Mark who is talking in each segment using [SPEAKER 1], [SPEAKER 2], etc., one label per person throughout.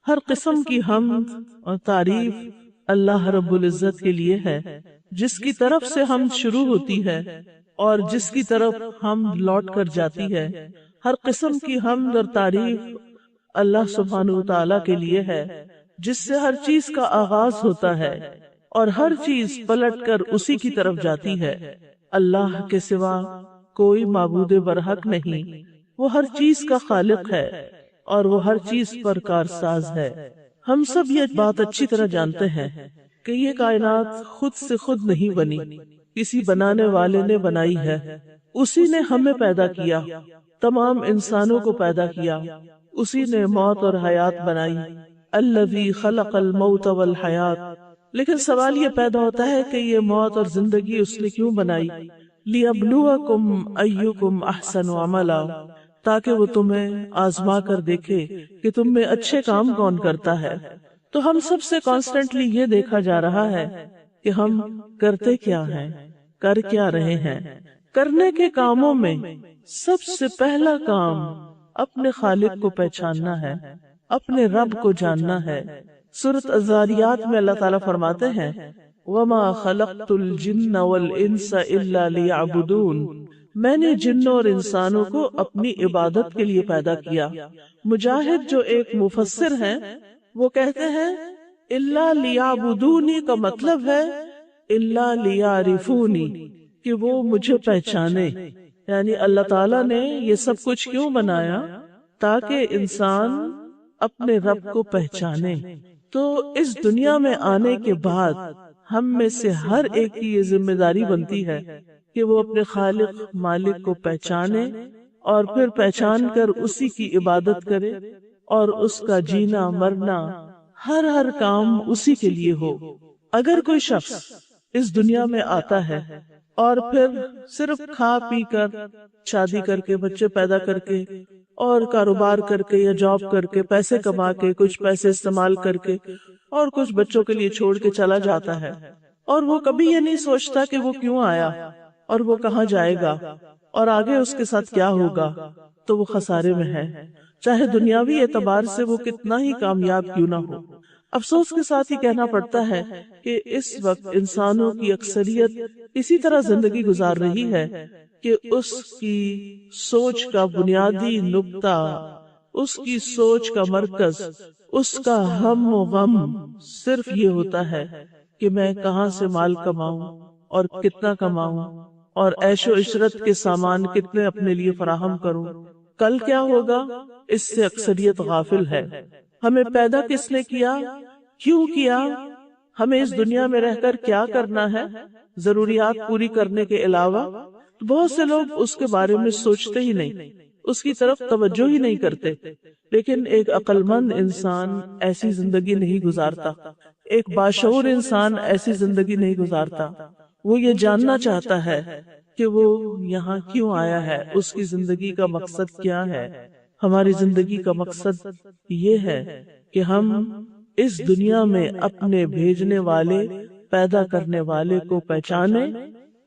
[SPEAKER 1] ہر قسم کی حمد اور تعریف اللہ رب العزت کے لیے ہے، جس کی طرف سے حمد شروع ہوتی ہے اور جس کی طرف حمد لوٹ کر جاتی ہے۔ ہر قسم کی حمد اور تعریف اللہ سبحانہ وتعالی کے لیے ہے، جس سے ہر چیز کا آغاز ہوتا ہے اور ہر چیز پلٹ کر اسی کی طرف جاتی ہے۔ اللہ کے سوا کوئی معبود برحق نہیں، وہ ہر چیز کا خالق ہے اور وہ ہر چیز پر کارساز ہے۔ ہم سب یہ بات اچھی طرح جانتے ہیں کہ یہ کائنات خود سے خود نہیں بنی، کسی بنانے والے نے بنائی ہے۔ اسی نے ہمیں پیدا کیا، تمام انسانوں کو پیدا کیا، اسی نے موت اور حیات بنائی۔ الذی خلق الموت والحیات۔ لیکن سوال یہ پیدا ہوتا ہے کہ یہ موت اور زندگی اس نے کیوں بنائی؟ لیبلوکم ایکم احسن عملا، تاکہ وہ تمہیں آزما کر دیکھے کہ تم میں اچھے کام کون کرتا ہے۔ تو ہم سب سے کانسٹنٹلی یہ دیکھا جا رہا ہے کہ ہم کرتے کیا ہیں، کر کیا رہے ہیں۔ کرنے کے کاموں میں سب سے پہلا کام اپنے خالق کو پہچاننا ہے، اپنے رب کو جاننا ہے۔ سورۃ الذاریات میں اللہ تعالیٰ فرماتے ہیں وَمَا خَلَقْتُ الْجِنَّ وَالْإِنسَ إِلَّا لِيَعْبُدُونَ، میں نے جنوں اور انسانوں کو اپنی عبادت کے لیے پیدا کیا۔ مجاہد جو ایک مفسر ہیں وہ کہتے ہیں إِلَّا لِيَعْبُدُونِ کا مطلب ہے إِلَّا لِيَعْرِفُونِ، کہ وہ مجھے پہچانے۔ یعنی اللہ تعالیٰ نے یہ سب کچھ کیوں بنایا؟ تاکہ انسان اپنے رب کو پہچانے۔ تو اس دنیا میں آنے کے بعد ہم میں سے ہر ایک کی یہ ذمہ داری بنتی ہے کہ وہ اپنے خالق مالک کو پہچانے اور پھر پہچان کر اسی کی عبادت کرے اور اس کا جینا مرنا ہر کام اسی کے لیے ہو۔ اگر کوئی شخص اس دنیا میں آتا ہے اور پھر صرف کھا پی کر، شادی کر کے، بچے پیدا کر کے اور کاروبار کر کے یا جاب کر کے، پیسے کما کے، کچھ پیسے استعمال کر کے اور کچھ بچوں کے لیے چھوڑ کے چلا جاتا ہے، اور وہ کبھی یہ نہیں سوچتا کہ وہ کیوں آیا اور وہ کہاں جائے گا اور آگے اس کے ساتھ کیا ہوگا، تو وہ خسارے میں ہے، چاہے دنیاوی اعتبار سے وہ کتنا ہی کامیاب کیوں نہ ہو۔ افسوس کے ساتھ ہی کہنا پڑتا ہے کہ اس وقت انسانوں کی اکثریت اسی طرح زندگی گزار رہی ہے کہ اس کی سوچ کا بنیادی نقطہ، اس کی سوچ کا مرکز، اس کا ہم و غم صرف یہ ہوتا ہے کہ میں کہاں سے مال کماؤں اور کتنا کماؤں اور عیش و عشرت کے سامان کتنے اپنے لیے فراہم کروں، کل کیا ہوگا، اس سے اکثریت غافل ہے۔ ہمیں پیدا کس نے کیا، کیوں کیا، ہمیں اس دنیا میں رہ کر کیا کرنا ہے، ضروریات پوری کرنے کے علاوہ؟ بہت سے لوگ اس کے بارے میں سوچتے ہی نہیں، اس کی طرف توجہ ہی نہیں کرتے۔ لیکن ایک عقل مند انسان ایسی زندگی نہیں گزارتا، ایک باشعور انسان ایسی زندگی نہیں گزارتا۔ وہ یہ جاننا چاہتا ہے کہ وہ یہاں کیوں آیا ہے، اس کی زندگی کا مقصد کیا ہے۔ ہماری زندگی کا مقصد یہ ہے کہ ہم اس دنیا میں اپنے بھیجنے والے، پیدا کرنے والے کو پہچانیں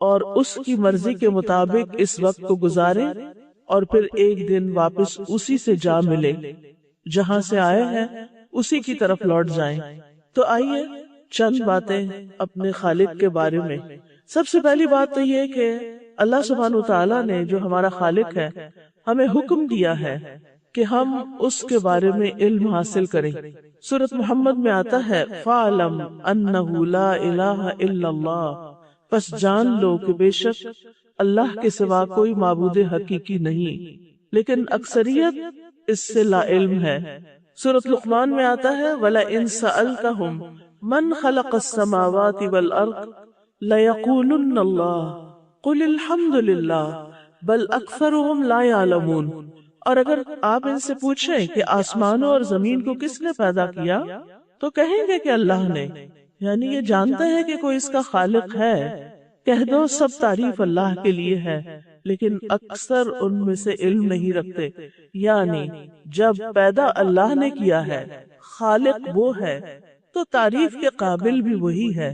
[SPEAKER 1] اور اس کی مرضی کے مطابق اس وقت کو گزاریں اور پھر ایک دن واپس اسی سے جا ملے، جہاں سے آئے ہیں اسی کی طرف لوٹ جائیں۔ تو آئیے چند باتیں اپنے خالق کے بارے میں۔ سب سے پہلی بات تو یہ کہ اللہ سبحانہ وتعالیٰ نے جو ہمارا خالق ہے ہمیں حکم دیا ہے کہ ہم اس کے بارے میں علم حاصل کریں۔ سورۃ محمد میں آتا ہے فَاعْلَمْ أَنَّهُ لَا إِلَٰهَ إِلَّا اللَّهُ، پس جان لو کہ بے شک اللہ کے سوا کوئی معبود حقیقی نہیں، لیکن اکثریت اس سے لا علم ہے۔ سورۃ لقمان میں آتا ہے وَلَئِن سَأَلْتَهُمْ مَنْ خَلَقَ السَّمَاوَاتِ وَالْأَرْضَ لَيَقُولُنَّ اللَّهُ قُلِ الْحَمْدُ لِلَّهِ بَلْ أَكْثَرُهُمْ لَا يَعْلَمُونَ۔ اور اگر آپ ان سے پوچھیں کہ آسمانوں اور زمین کو کس نے پیدا کیا، تو کہیں گے کہ اللہ نے، یعنی یہ جانتے ہیں کہ کوئی اس کا خالق ہے۔ کہہ دو سب تعریف اللہ کے لیے ہے، لیکن اکثر ان میں سے علم نہیں رکھتے۔ یعنی جب پیدا اللہ نے کیا ہے، خالق وہ ہے، تو تعریف کے قابل بھی وہی ہے،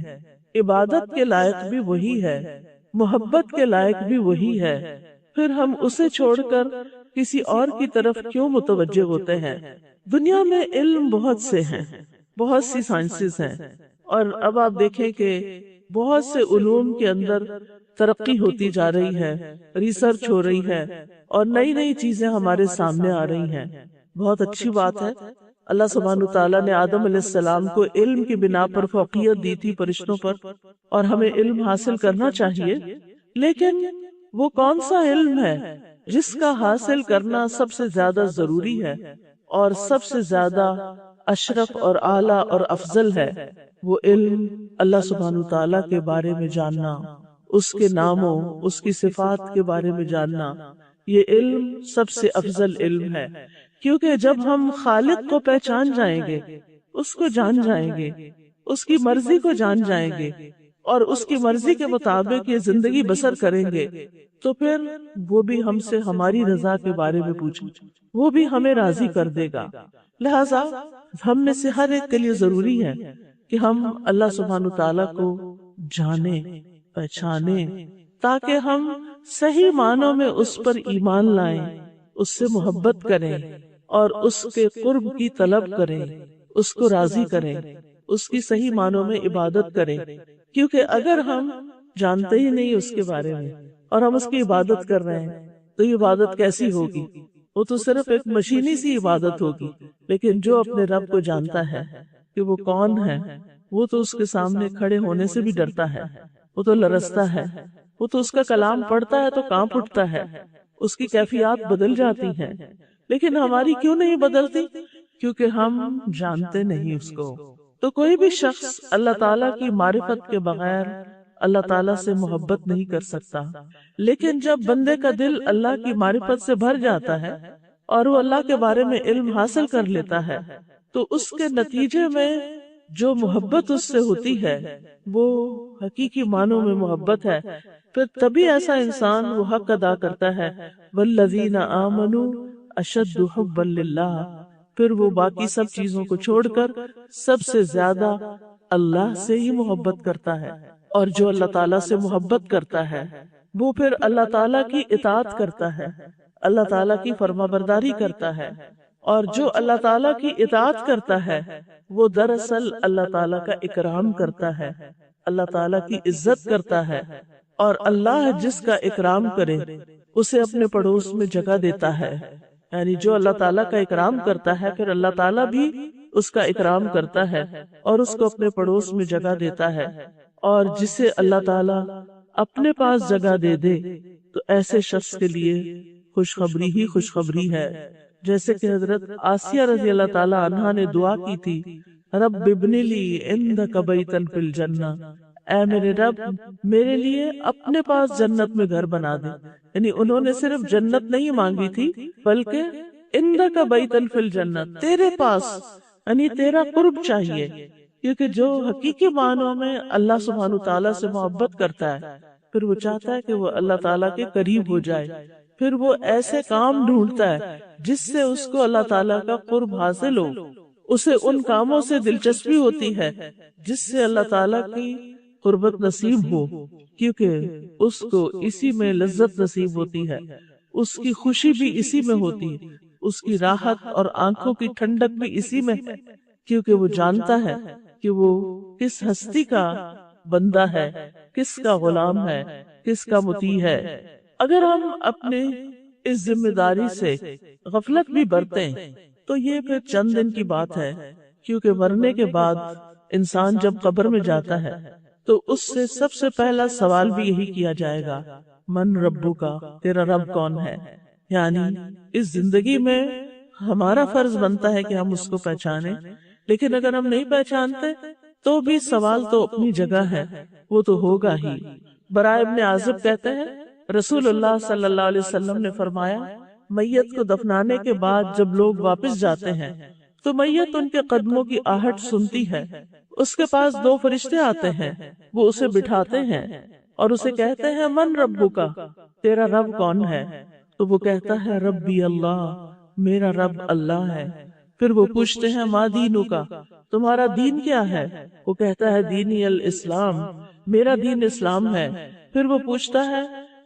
[SPEAKER 1] عبادت کے لائق بھی وہی ہے، محبت کے لائق بھی وہی ہے، پھر ہم اسے چھوڑ کر کسی اور کی طرف کیوں متوجہ ہوتے ہیں؟ دنیا میں علم بہت سے ہیں، بہت سی سائنسز ہیں، اور اب آپ دیکھیں کہ بہت سے علوم کے اندر ترقی ہوتی جا رہی ہے، ریسرچ ہو رہی ہے، اور نئی نئی چیزیں ہمارے سامنے آ رہی ہیں۔ بہت اچھی بات ہے، اللہ سبحانہ تعالیٰ نے آدم علیہ السلام کو علم کی بنا پر فوقیت دی تھی فرشتوں پر، اور ہمیں علم حاصل کرنا چاہیے، لیکن وہ کون سا علم ہے جس کا حاصل کرنا سب سے زیادہ ضروری ہے اور سب سے زیادہ اشرف اور اعلیٰ اور افضل ہے؟ وہ علم اللہ سبحانہ تعالیٰ کے بارے میں جاننا، اس کے ناموں، اس کی صفات کے بارے میں جاننا، یہ علم سب سے افضل علم ہے۔ کیونکہ جب ہم خالق کو پہچان جائیں گے، اس کو جان جائیں گے، اس کی مرضی کو جان جائیں گے، اور اس کی مرضی کے مطابق یہ زندگی بسر کریں گے، تو پھر وہ بھی ہم سے ہماری رضا کے بارے میں پوچھیں، وہ بھی ہمیں راضی کر دے گا۔ لہٰذا ہم میں سے ہر ایک کے لیے ضروری ہے کہ ہم اللہ سبحانہ تعالیٰ کو جانیں، پہچانیں، تاکہ ہم صحیح معنوں میں اس پر ایمان لائیں، اس سے محبت کریں اور اس کے قرب کی طلب کریں، اس کو راضی کریں، اس کی صحیح معنوں میں عبادت کریں۔ کیونکہ اگر ہم جانتے ہی نہیں اس کے بارے میں اور ہم اس کی عبادت کر رہے ہیں تو یہ عبادت کیسی ہوگی؟ وہ تو صرف ایک مشینی سی عبادت ہوگی۔ لیکن جو اپنے رب کو جانتا ہے کہ وہ کون ہے، وہ تو اس کے سامنے کھڑے ہونے سے بھی ڈرتا ہے، وہ تو لرزتا ہے، وہ تو اس کا کلام پڑھتا ہے تو کانپ اٹھتا ہے، اس کی کیفیات بدل جاتی ہیں۔ لیکن ہماری کیوں نہیں بدلتی؟ کیونکہ ہم جانتے نہیں اس کو۔ تو کوئی بھی شخص اللہ تعالیٰ کی معرفت کے بغیر اللہ تعالیٰ سے محبت نہیں کر سکتا۔ لیکن جب بندے کا دل اللہ کی معرفت سے بھر جاتا ہے اور وہ اللہ کے بارے میں علم حاصل کر لیتا ہے، تو اس کے نتیجے میں جو محبت اس سے ہوتی ہے وہ حقیقی معنوں میں محبت ہے۔ پھر تبھی ایسا انسان وہ حق ادا کرتا ہے، والذین آمنوا اشد حبا للہ، پھر وہ باقی سب چیزوں کو چھوڑ کر سب سے زیادہ اللہ سے ہی محبت کرتا ہے۔ اور جو اللہ تعالیٰ سے محبت کرتا ہے وہ پھر اللہ تعالیٰ کی اطاعت کرتا ہے، اللہ تعالیٰ کی فرما برداری کرتا ہے، اور جو اللہ تعالیٰ کی اطاعت کرتا ہے وہ دراصل اللہ تعالیٰ کا اکرام کرتا ہے، اللہ تعالیٰ کی عزت کرتا ہے، اور اللہ جس کا اکرام کرے اسے اپنے پڑوس میں جگہ دیتا ہے۔ یعنی جو اللہ تعالیٰ کا اکرام کرتا ہے پھر اللہ تعالیٰ بھی اس کا اکرام کرتا ہے اور اس کو اپنے پڑوس میں جگہ دیتا ہے۔ اور جسے اللہ تعالیٰ اپنے پاس جگہ دے دے تو ایسے شخص کے لیے خوشخبری ہی خوشخبری ہے۔ جیسے کہ حضرت آسیہ رضی اللہ تعالیٰ عنہا نے دعا کی تھی، رب ابن لی عندک بیتا فی الجنہ، اے میرے رب میرے لیے اپنے پاس جنت میں گھر بنا دے۔ یعنی انہوں نے صرف جنت نہیں مانگی تھی بلکہ عندک بیتا فی الجنہ، تیرے پاس، یعنی تیرا قرب چاہیے۔ کیونکہ جو حقیقی معنوں میں اللہ سبحانہ تعالیٰ سے محبت کرتا ہے پھر وہ چاہتا ہے کہ وہ اللہ تعالیٰ کے قریب ہو جائے، پھر وہ ایسے کام ڈھونڈتا ہے جس سے اس کو اللہ تعالیٰ کا قرب حاصل ہو، اسے ان کاموں سے دلچسپی ہوتی ہے جس سے اللہ تعالیٰ کی قربت نصیب ہو، کیونکہ اس کو اسی میں لذت نصیب ہوتی ہے، اس کی خوشی بھی اسی میں ہوتی ہے، اس کی راحت اور آنکھوں کی ٹھنڈک بھی اسی میں ہے، کیونکہ وہ جانتا ہے کہ وہ کس ہستی کا بندہ ہے، کس کا غلام ہے، کس کا مطیع ہے۔ اگر ہم اپنے اس ذمہ داری سے غفلت بھی برتیں تو یہ پھر چند دن کی بات ہے، کیونکہ مرنے کے بعد انسان جب قبر میں جاتا ہے تو اس سے سب سے پہلا سوال بھی یہی کیا جائے گا، من ربو کا، تیرا رب کون ہے؟ یعنی اس زندگی میں ہمارا فرض بنتا ہے کہ ہم اس کو پہچانیں، لیکن اگر ہم نہیں پہچانتے تو بھی سوال تو اپنی جگہ ہے، وہ تو ہوگا ہی۔ براء ابن عازب کہتے ہیں رسول اللہ صلی اللہ علیہ وسلم نے فرمایا، میت کو دفنانے کے بعد جب لوگ واپس جاتے ہیں تو میت ان کے قدموں کی آہٹ سنتی ہے، اس کے پاس دو فرشتے آتے ہیں، وہ اسے بٹھاتے ہیں اور اسے کہتے ہیں من ربو کا، تیرا رب کون ہے؟ تو وہ کہتا ہے ربی اللہ، میرا رب اللہ ہے۔ پھر وہ پوچھتے ہیں ما دینو کا، تمہارا دین کیا ہے؟ وہ کہتا ہے دینی الاسلام، میرا دین اسلام ہے۔ پھر وہ پوچھتا ہے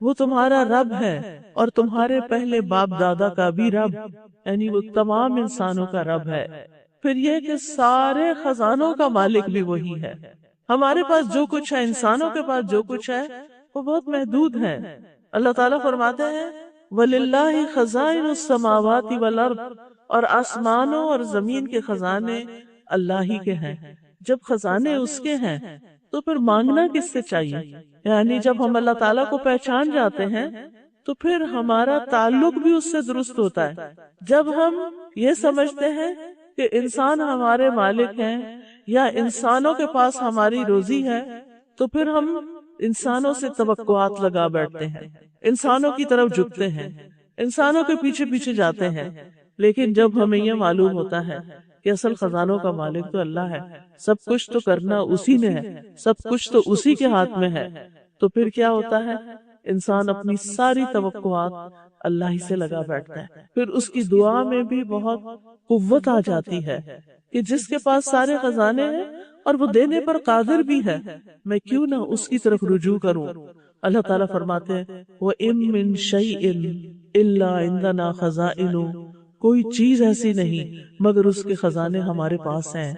[SPEAKER 1] وہ تمہارا رب ہے اور تمہارے پہلے باپ دادا کا بھی رب، یعنی وہ تمام انسانوں کا رب ہے۔ پھر یہ کہ سارے خزانوں کا مالک بھی وہی ہے۔ ہمارے پاس جو کچھ ہے، انسانوں کے پاس جو کچھ ہے، وہ بہت محدود ہے۔ اللہ تعالیٰ فرماتے ہیں وَلِلَّهِ خَزَائِنُ السَّمَاوَاتِ وَالْأَرْضِ، اور آسمانوں اور زمین کے خزانے اللہ ہی کے ہیں۔ جب خزانے اس کے ہیں تو پھر مانگنا کس سے چاہیے؟ یعنی جب ہم اللہ تعالیٰ کو پہچان جاتے ہیں تو پھر ہمارا تعلق بھی اس سے درست ہوتا ہے۔ جب ہم یہ سمجھتے ہیں کہ انسان ہمارے مالک ہیں یا انسانوں کے پاس ہماری روزی ہے، تو پھر ہم انسانوں سے توقعات لگا بیٹھتے ہیں، انسانوں کی طرف جھکتے ہیں، انسانوں کے پیچھے پیچھے جاتے ہیں۔ لیکن جب ہمیں یہ معلوم ہوتا ہے کہ اصل خزانوں کا مالک تو اللہ ہے، سب کچھ تو کرنا اسی نے ہے، سب کچھ تو اسی کے ہاتھ میں ہے، تو پھر کیا ہوتا ہے؟ انسان اپنی ساری توقعات اللہ ہی سے لگا بیٹھتا ہے۔ پھر اس کی دعا میں بھی بہت قوت آ جاتی ہے کہ جس کے پاس سارے خزانے ہیں اور وہ دینے پر قادر بھی ہے، میں کیوں نہ اس کی طرف رجوع کروں۔ اللہ تعالیٰ فرماتے ہیں وَإِن مِّن شَيْءٍ إِلَّا عِندَنَا خَزَائِنُهُ، کوئی چیز ایسی نہیں مگر اس کے خزانے ہمارے پاس ہیں۔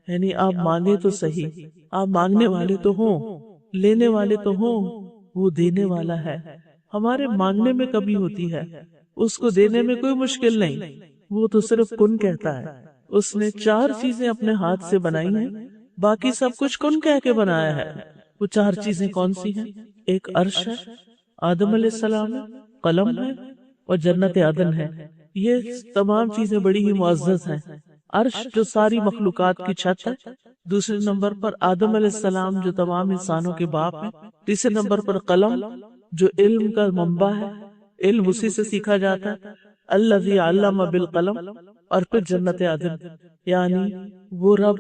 [SPEAKER 1] یعنی آپ مانگے تو صحیح، آپ مانگنے والے تو ہوں، لینے والے تو ہوں، وہ دینے والا ہے۔ ہمارے مانگنے میں کمی ہوتی ہے، اس کو دینے میں کوئی مشکل نہیں، وہ تو صرف کن کہتا ہے۔ اس نے 4 چیزیں اپنے ہاتھ سے بنائی ہیں، باقی سب کچھ کن کہہ کے بنایا ہے۔ وہ 4 چیزیں کون سی ہیں؟ ایک عرش ہے، آدم علیہ السلام ہے، قلم ہے اور جنت عدن ہے۔ یہ تمام چیزیں بڑی ہی معزز ہیں۔ عرش جو ساری مخلوقات کی چھت ہے، دوسرے نمبر پر آدم علیہ السلام جو تمام انسانوں کے باپ ہیں، تیسرے نمبر پر قلم جو علم کا منبع ہے، علم اسی سے سیکھا جاتا ہے، الذی علم بالقلم، اور پھر جنت عدن، یعنی وہ رب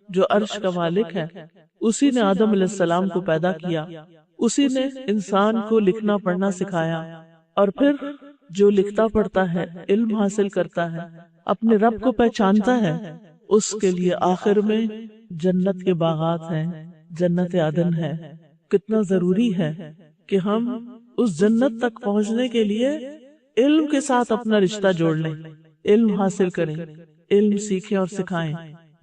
[SPEAKER 1] جو عرش کا مالک ہے، اسی نے آدم علیہ السلام کو پیدا کیا، اسی نے انسان کو لکھنا پڑھنا سکھایا، اور پھر جو لکھتا پڑھتا ہے، علم حاصل کرتا ہے، اپنے رب کو پہچانتا ہے، اس کے لیے آخر میں جنت کے باغات ہیں، جنت عدن ہے۔ کتنا ضروری ہے کہ ہم اس جنت تک پہنچنے کے لیے علم کے ساتھ اپنا رشتہ جوڑ لیں، علم حاصل کریں، علم سیکھیں اور سکھائیں،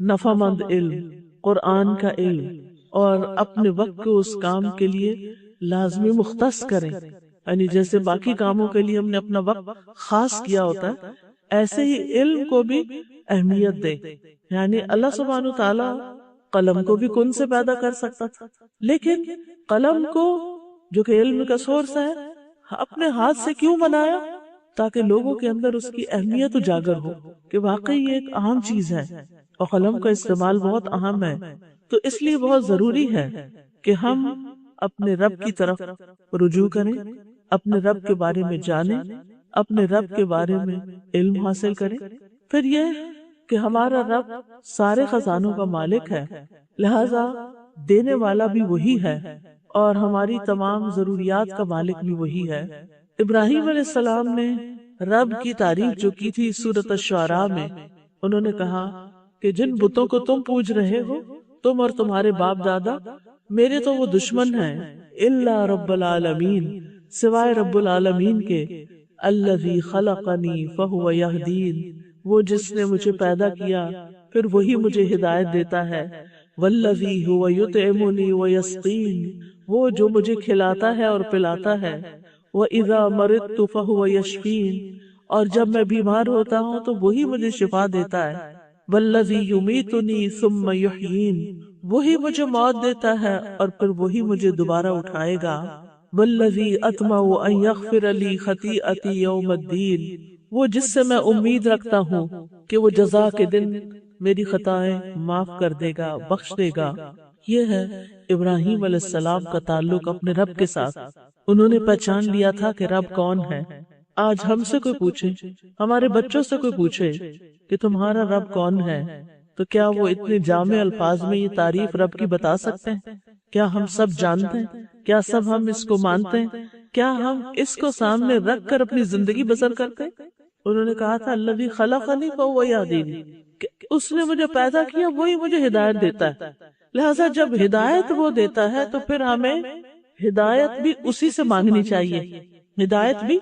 [SPEAKER 1] نفع مند علم، قرآن کا علم، اور اپنے وقت کو اس کام کے لیے لازمی مختص کریں۔ یعنی جیسے باقی کاموں کے لیے ہم نے اپنا وقت خاص کیا ہوتا ہے، ایسے ہی علم کو بھی اہمیت دیں۔ یعنی اللہ سبحانہ تعالیٰ قلم کو بھی کن سے پیدا کر سکتا تھا، لیکن قلم کو جو کہ علم کا سورس ہے، اپنے ہاتھ سے کیوں بنایا؟ تاکہ لوگوں کے اندر اس کی اہمیت اجاگر ہو کہ واقعی یہ ایک اہم چیز ہے اور قلم کا استعمال بہت اہم ہے۔ تو اس لیے بہت ضروری ہے کہ ہم اپنے رب کی طرف رجوع کریں، اپنے رب کے بارے میں جانیں، اپنے رب کے بارے میں علم حاصل کریں۔ پھر یہ کہ ہمارا رب سارے خزانوں کا مالک ہے، لہذا دینے والا بھی وہی ہے اور ہماری تمام ضروریات کا مالک بھی وہی ہے۔ ابراہیم علیہ السلام نے رب کی تعریف جو کی تھی سورۃ الشعراء میں، انہوں نے کہا کہ جن بتوں کو تم پوج رہے ہو، تم اور تمہارے باپ دادا، میرے تو وہ دشمن ہیں، الا رب العالمین، سوائے رب العالمین کے، الذی خلقنی فہو یہدین، وہ جس نے مجھے پیدا کیا پھر وہی مجھے ہدایت دیتا ہے، والذی هو یطعمنی ویسقین، وہ جو مجھے کھلاتا ہے اور پلاتا ہے، وَإِذَا مَرِضْتُ فَهُوَ يَشْفِينِ، اور جب میں بیمار ہوتا ہوں تو وہی مجھے شفا دیتا ہے، وَالَّذِي يُمِيتُنِي ثُمَّ يُحْيِينِ، وہی مجھے موت دیتا ہے اور پھر وہی مجھے دوبارہ اٹھائے گا، وَالَّذِي أَطْمَعُ أَن يَغْفِرَ لِي خَطِيئَتِي يَوْمَ الدِّينِ، وہ جس سے میں امید رکھتا ہوں کہ وہ جزا کے دن میری خطائیں معاف کر دے گا، بخش دے گا۔ یہ ہے ابراہیم علیہ السلام کا تعلق اپنے رب کے ساتھ۔ انہوں نے پہچان لیا تھا کہ رب کون ہے۔ آج ہم سے کوئی پوچھے، ہمارے بچوں سے کوئی پوچھے کہ تمہارا رب کون ہے، تو کیا وہ اتنے جامع الفاظ میں یہ تعریف رب کی بتا سکتے ہیں؟ کیا ہم سب جانتے ہیں؟ کیا سب ہم اس کو مانتے ہیں؟ کیا ہم اس کو سامنے رکھ کر اپنی زندگی بسر کرتے ہیں؟ انہوں نے کہا تھا الذی خلقنی فہو یہدین، اس نے مجھے پیدا کیا، وہی مجھے ہدایت دیتا ہے۔ لہٰذا جب ہدایت وہ دیتا ہے تو پھر ہمیں ہدایت بھی اسی سے مانگنی چاہیے، ہدایت بھی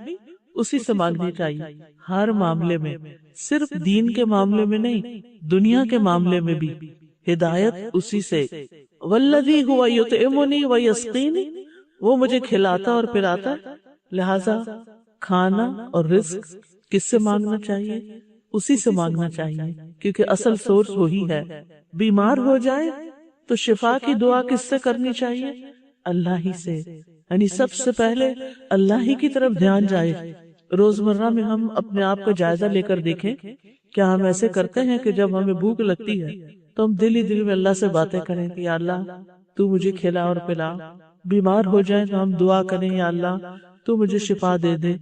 [SPEAKER 1] اسی سے مانگنی چاہیے ہر معاملے میں، صرف دین کے معاملے میں نہیں، دنیا کے معاملے میں بھی ہدایت اسی سے۔ والذی ہوا یطعمنی ویسقینی، وہ مجھے کھلاتا اور پلاتا ہے، لہذا کھانا اور رزق کس سے مانگنا چاہیے؟ اسی سے مانگنا چاہیے، کیونکہ اصل سورس وہی ہے۔ بیمار ہو جائے تو شفا کی دعا کس سے کرنی چاہیے؟ اللہ ہی سے، یعنی سب سے پہلے اللہ ہی کی طرف دھیان جائے۔ روزمرہ میں ہم اپنے آپ کا جائزہ لے کر دیکھیں، کیا ہم ایسے کرتے ہیں کہ جب ہمیں بھوک لگتی ہے تو ہم دل ہی دل میں اللہ سے باتیں کریں کہ یا اللہ تو مجھے کھلا اور پلا، بیمار ہو جائیں تو ہم دعا کریں یا اللہ تو مجھے شفا دے دے،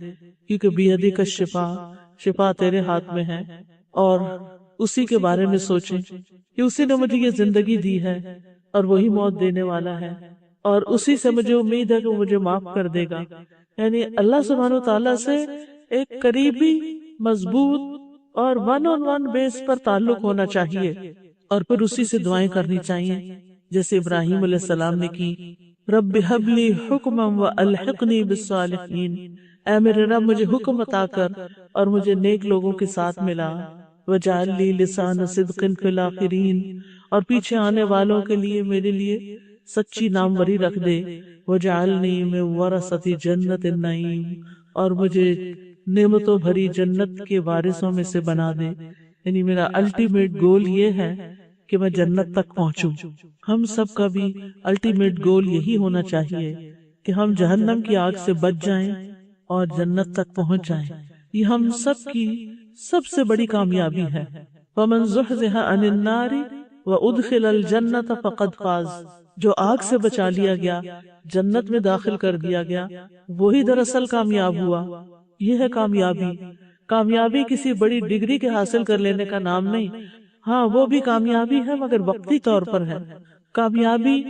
[SPEAKER 1] کیونکہ بیدک الشفا، شفا تیرے ہاتھ میں ہے، اور اسی کے بارے میں سوچیں کہ اسی نے مجھے یہ زندگی دی ہے اور وہی موت دینے والا ہے، اور اسی سے مجھے امید ہے کہ وہ مجھے معاف کر دے گا۔ یعنی اللہ سبحانہ و تعالیٰ سے ایک قریبی، مضبوط اور ون آن ون بیس پر تعلق ہونا چاہیے، اور پھر اسی سے دعائیں کرنی چاہیے، جیسے ابراہیم علیہ السلام نے کی، رب ہب لی حکما والحقنی بالصالحین، اے میرے رب مجھے حکم عطا کر اور مجھے نیک لوگوں کے ساتھ ملا، وجعل لی لسان صدق فی الاخرین، اور پیچھے آنے والوں کے لیے میرے لیے سچی ناموری رکھ دے، وجعلنی من ورثۃ جنت النعیم، اور مجھے نعمتوں بھری جنت کے وارثوں میں سے بنا دے۔ یعنی میرا الٹیمیٹ گول یہ ہے کہ میں جنت تک پہنچوں۔ ہم سب کا بھی الٹیمیٹ گول یہی ہونا چاہیے کہ ہم جہنم کی آگ سے بچ جائیں اور جنت تک پہنچ جائیں۔ یہ ہم سب کی سب سے بڑی کامیابی ہے۔ وَمَنْ زُحْزِحَ عَنِ النَّارِ وَأُدْخِلَ الْجَنَّةَ فَقَدْ فَازَ، جو آگ سے بچا لیا گیا، جنت میں داخل کر دیا گیا، وہی دراصل کامیاب ہوا۔ یہ ہے کامیابی۔ کامیابی کسی بڑی ڈگری کے حاصل کر لینے کا نام نہیں، ہاں وہ بھی کامیابی ہے مگر وقتی طور پر ہے۔ کامیابی